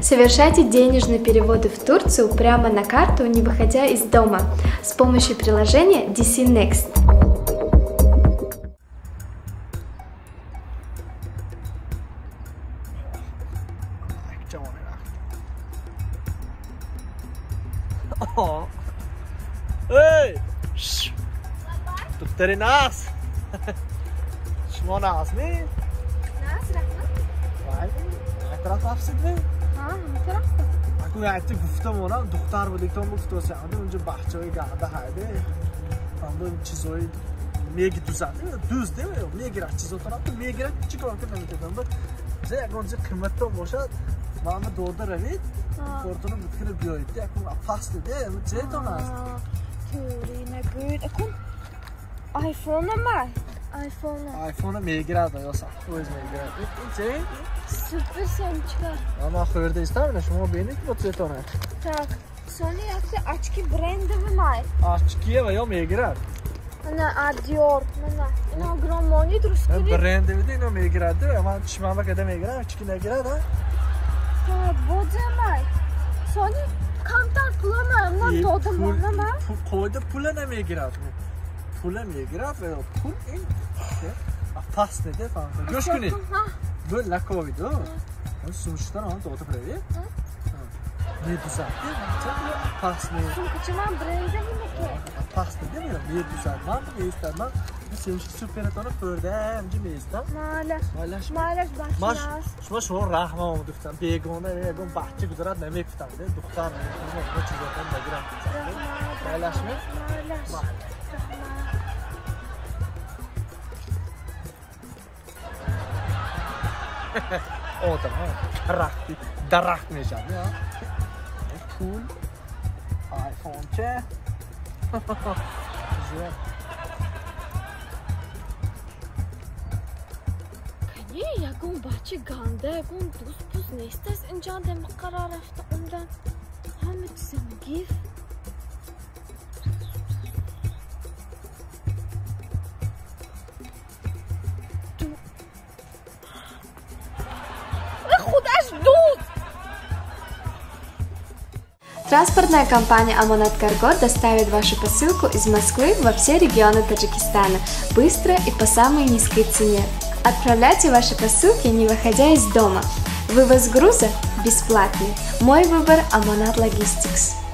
Совершайте денежные переводы в Турцию прямо на карту, не выходя из дома, с помощью приложения DC Next. Hey! Du तेरे नास شما ناس می؟ ناس رفتم؟ بله اعتراف افسد می؟ اعتراف اگه یادت گفتم اونا دختر بودی که گفت واسه اونجا بچه‌های گرده هایده اون چیزایی میگی دوست داره میگیره چیزا تو میگیره چیکار کنم میتونم زه اگه اونجا قیمت تو باشه ما هم دورده روید کارتونو بتونه بیایید اگه فاست ده چه تو ناس توری نگود اکن آیفون ما آیفون میگیره دا یا سخوز میگیره این چه سوپر سمچکار اما خورده استم شما ببینید با چه تو نه tak sonra yaptı açki brandi mi açkiye ve ya میگیره نه ادیور نه اینا گرامانی درست کردی برند میده اینا میگیره ده اما چشمم بگه میگیره چکی نگیره ده بوده مای sonra kantar pulama lan doğdum ama koydu pula nemiygire pula میگیره ve pul in pas ne de falan göç günü böyle la koydu onu sonuçtan onu doğdu buraya ne düzeltti pas ne Çünkü brandi mi ki pas ne demiyor bir düzeltmem bir istemem bir sevişki süperatonu fördem cimizden maalesef başlar شما شما رحم آمده گفتم بیگانه یگون بچه گذارد نمیگفتم ده دختر نمیگفتم چیزاتون بگیرم بایلش می؟ o tamam درخت میشم یا پول آیفون چه یکون بچه گنده یکون دوست پوست نیست از اینجا دم قرار رفته عمرن همه چیزم گیف خودش دود Транспортная компания Amonat Cargo доставит вашу посылку из Москвы во все регионы Таджикистана быстро и по самой низкой цене. Отправляйте ваши посылки, не выходя из дома. Вывоз груза бесплатный. Мой выбор Amonat Logistics.